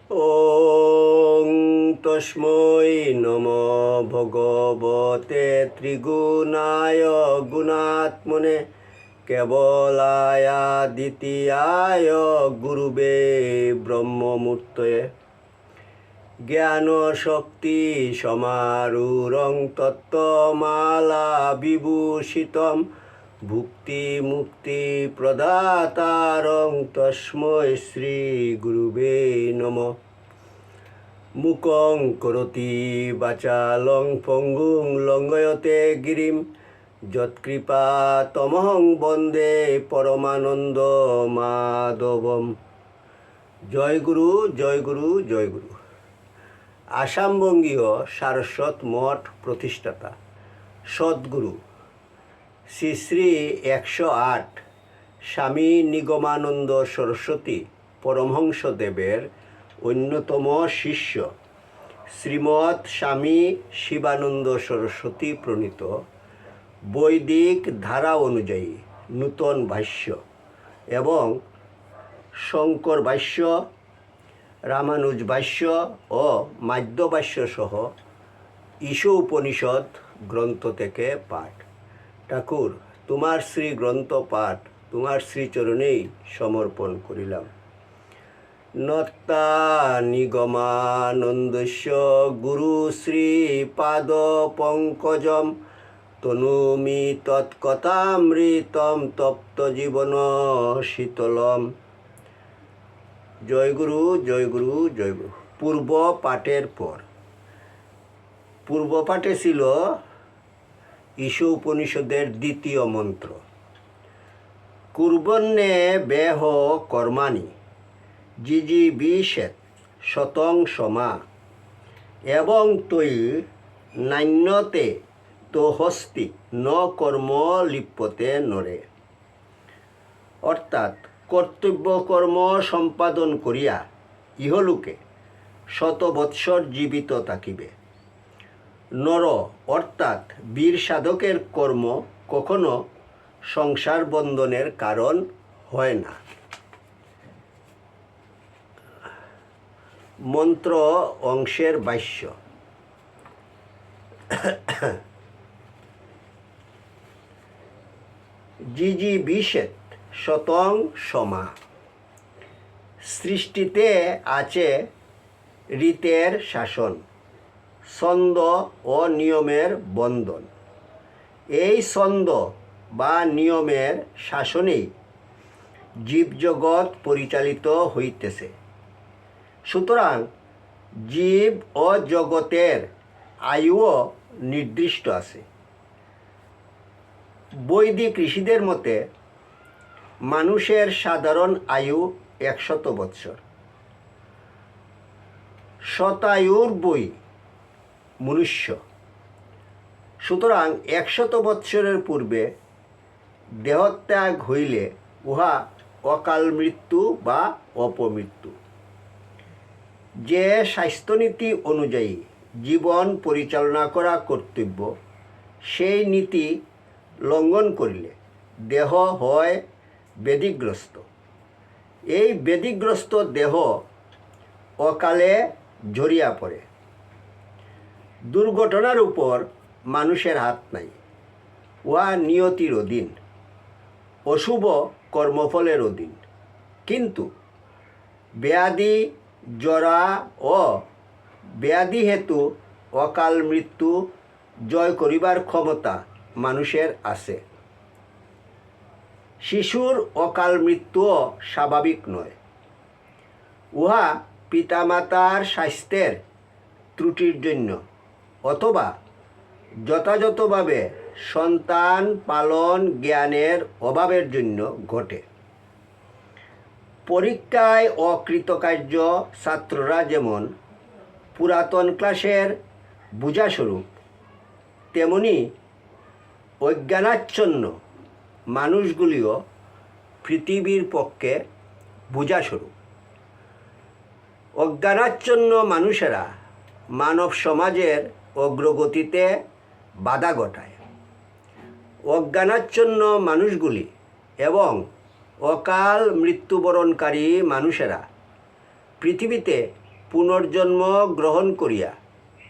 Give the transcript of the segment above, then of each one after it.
ওং তস্मै নমঃ ভগবতে ত্রিগুণায় গুণাত্মনে কেবলায় দ্বিতীয়ায় গুরুবে ব্রহ্মমূর্তয়ে জ্ঞান শক্তি সমারূঢ়ং তত্ত্বমালা বিভূষিতম ভুক্তি মুক্তি প্রদাতারং তস্मै শ্রী গুরুবে নমঃ। মুকং করোতি বাচালং পঙ্গুং লঙ্ঘয়তে গিরিম যৎকৃপা তমহং বন্দে পরমানন্দ মাধবম। জয় গুরু, জয় গুরু, জয় গুরু। আসামবঙ্গীয় সারস্বত মঠ প্রতিষ্ঠাতা সদ্গুরু শ্রী শ্রী 108 স্বামী নিগমানন্দ সরস্বতী পরমহংসদেবের অন্যতম শিষ্য শ্রীমৎ স্বামী শিবানন্দ সরস্বতী প্রণীত বৈদিক ধারা অনুযায়ী নূতন ভাষ্য এবং শঙ্কর ভাষ্য, রামানুজ ভাষ্য ও মাধ্য ভাষ্য সহ ঈশো উপনিষদ গ্রন্থ থেকে পাঠ। ঠাকুর, তোমার শ্রী গ্রন্থ পাঠ তোমার শ্রীচরণেই সমর্পণ করিলাম। নত্তা নিগমানন্দস্য গুরু শ্রী পাদ পঙ্কজম তনুমি তৎকথামৃতম তপ্ত জীবন শীতলম। জয় গুরু, জয় গুরু, জয় গুরু। পূর্ব পাঠের পর পূর্ব পাঠে ছিল ঈশো উপনিষদের দ্বিতীয় মন্ত্র, কুর্বন্যে বেহ কর্মাণি জিজিবিষেৎ শতং সমা এবং তৈ নান্যতে তো হস্তি ন কর্ম লিপ্যতে নরে। অর্থাৎ কর্তব্য কর্ম সম্পাদন করিয়া ইহলোকে 100 বৎসর জীবিত থাকিবে। নর অর্থাৎ বীর সাধকের কর্ম কখনো সংসার বন্ধনের কারণ হয় না। মন্ত্র অংশের ভাষ্য। জিজিবিষেৎ শতং সমা। সৃষ্টিতে আছে রীতের শাসন, ছন্দ ও নিয়মের বন্ধন। এই ছন্দ বা নিয়মের শাসনেই জীবজগৎ পরিচালিত হইতেছে। সুতরাং জীব ও জগতের আয়ুও নির্দিষ্ট আছে। বৈদিক ঋষিদের মতে মানুষের সাধারণ আয়ু 100 বৎসর। শতায়ুর বই মনুষ্য। সুতরাং 100 বৎসরের পূর্বে দেহত্যাগ হইলে উহা অকাল মৃত্যু বা অপমৃত্যু। যে স্বাস্থ্যনীতি অনুযায়ী জীবন পরিচালনা করা কর্তব্য, সেই নীতি লঙ্ঘন করিলে দেহ হয় ব্যাধিগ্রস্ত। এই ব্যাধিগ্রস্ত দেহ অকালে ঝরিয়া পড়ে। দুর্ঘটনার উপর মানুষের হাত নাই, উহা নিয়তির অধীন, অশুভ কর্মফলের অধীন। কিন্তু ব্যাধি, জরা ও ব্যাধি হেতু অকাল মৃত্যু জয় করিবার ক্ষমতা মানুষের আছে। শিশুর অকাল মৃত্যুও স্বাভাবিক নয়। উহা পিতামাতার স্বাস্থ্যের ত্রুটির জন্য অথবা যথাযথভাবে সন্তান পালন জ্ঞানের অভাবের জন্য ঘটে। পরীক্ষায় অকৃতকার্য ছাত্ররা যেমন পুরাতন ক্লাসের বোঝাস্বরূপ, তেমনি অজ্ঞানাচ্ছন্ন মানুষগুলিও পৃথিবীর পক্ষে বোঝাস্বরূপ। অজ্ঞানাচ্ছন্ন মানুষেরা মানব সমাজের অগ্রগতিতে বাধা ঘটায়। অজ্ঞানাচ্ছন্ন মানুষগুলি এবং অকাল মৃত্যুবরণকারী মানুষেরা পৃথিবীতে পুনর্জন্ম গ্রহণ করিয়া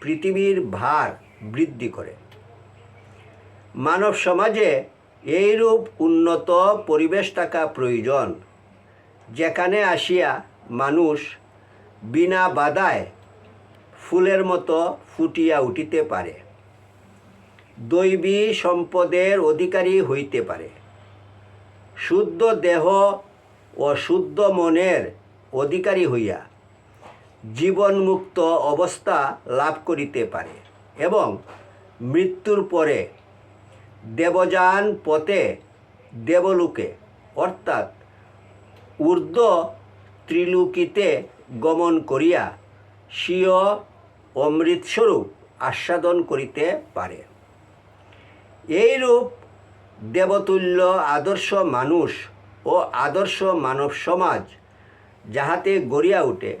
পৃথিবীর ভার বৃদ্ধি করে। মানব সমাজে এইরূপ উন্নত পরিবেশ থাকা প্রয়োজন, যেখানে আসিয়া মানুষ বিনা বাধায় ফুলের মতো ফুটিয়া উঠিতে পারে, দৈবী সম্পদের অধিকারী হইতে পারে, শুদ্ধ দেহ ও শুদ্ধ মনের অধিকারী হইয়া জীবনমুক্ত অবস্থা লাভ করিতে পারে এবং মৃত্যুর পরে দেবযান পথে দেবলোকে অর্থাৎ ঊর্ধ্ব ত্রিলোকিতে গমন করিয়া স্বীয় অমৃতস্বরূপ আস্বাদন করিতে পারে। এইরূপ দেবতুল্য আদর্শ মানুষ ও আদর্শ মানব সমাজ যাহাতে গড়িয়া ওঠে,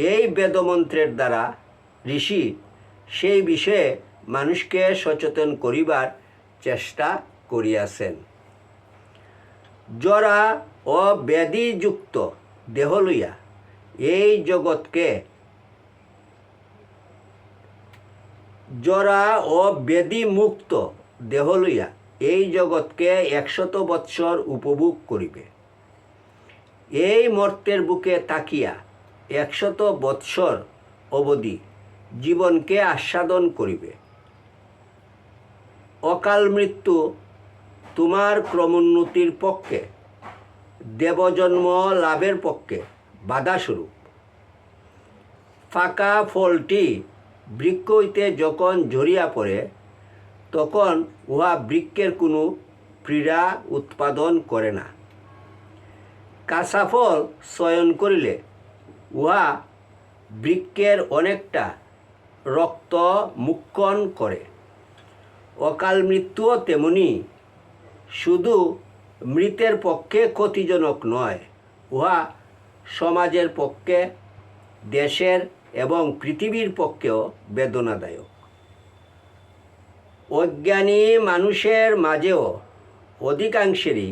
এই বেদমন্ত্রের দ্বারা ঋষি সেই বিষয়ে মানুষকে সচেতন করিবার চেষ্টা করিয়াছেন। জরা ও ব্যাধিযুক্ত দেহ লইয়া এই জগৎকে জরা ও ব্যাধিমুক্ত দেহ লইয়া এই জগৎকে 100 বৎসর উপভোগ করিবে। এই মর্তের বুকে তাকিয়া 100 বৎসর অবধি জীবনকে আস্বাদন করিবে। অকাল মৃত্যু তোমার ক্রমোন্নতির পক্ষে, দেবজন্ম লাভের পক্ষে বাধাস্বরূপ। ফাঁকা ফলটি বৃক্ষ হইতে যখন ঝরিয়া পড়ে, তখন উহা বৃক্ষের কোনো পীড়া উৎপাদন করে না। কাঁচা ফল চয়ন করিলে উহা বৃক্ষের অনেকটা রক্ত মুক্ষণ করে। অকাল মৃত্যুও তেমনি, শুধু মৃতের পক্ষে ক্ষতিজনক নয়, উহা সমাজের পক্ষে, দেশের এবং পৃথিবীর পক্ষেও বেদনাদায়ক। অজ্ঞানী মানুষের মাঝেও অধিকাংশেরই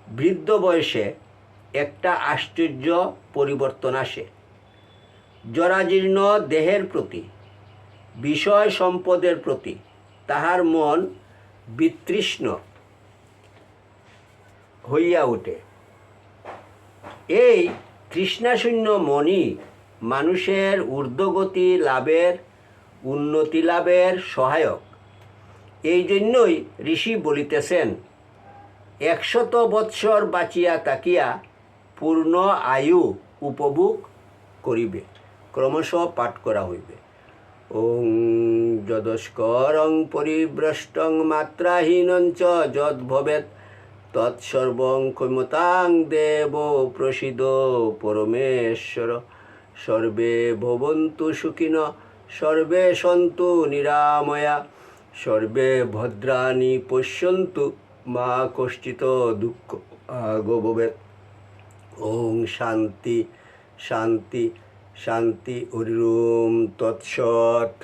বৃদ্ধ বয়সে একটা আশ্চর্য পরিবর্তন আসে। জরাজীর্ণ দেহের প্রতি, বিষয় সম্পদের প্রতি তাহার মন বিতৃষ্ণ হইয়া ওঠে। এই তৃষ্ণাশূন্য মনই মানুষের ঊর্ধ্বগতি লাভের, উন্নতি লাভের সহায়ক। এই জন্যই ঋষি বলিতেছেন, 100 বৎসর বাঁচিয়া থাকিয়া পূর্ণ আয়ু উপভোগ করিবে। ক্রমশ পাঠ করা হইবে। ওং যদস্করং পরিভ্রষ্টং মাত্রাহীনঞ্চ যদ্ভবেৎ তৎসর্বং ক্ষমতাং দেব প্রসীদ পরমেশ্বর। সর্বে ভবন্তু সুখিনঃ, সর্বে সন্তু নিরাময়া, সর্বে ভদ্রাণি পশ্যন্তু মা কশ্চিৎ দুঃখ ভাগো ভবেৎ। ওং শান্তি শান্তি শান্তি। হরি ওম তৎসৎ।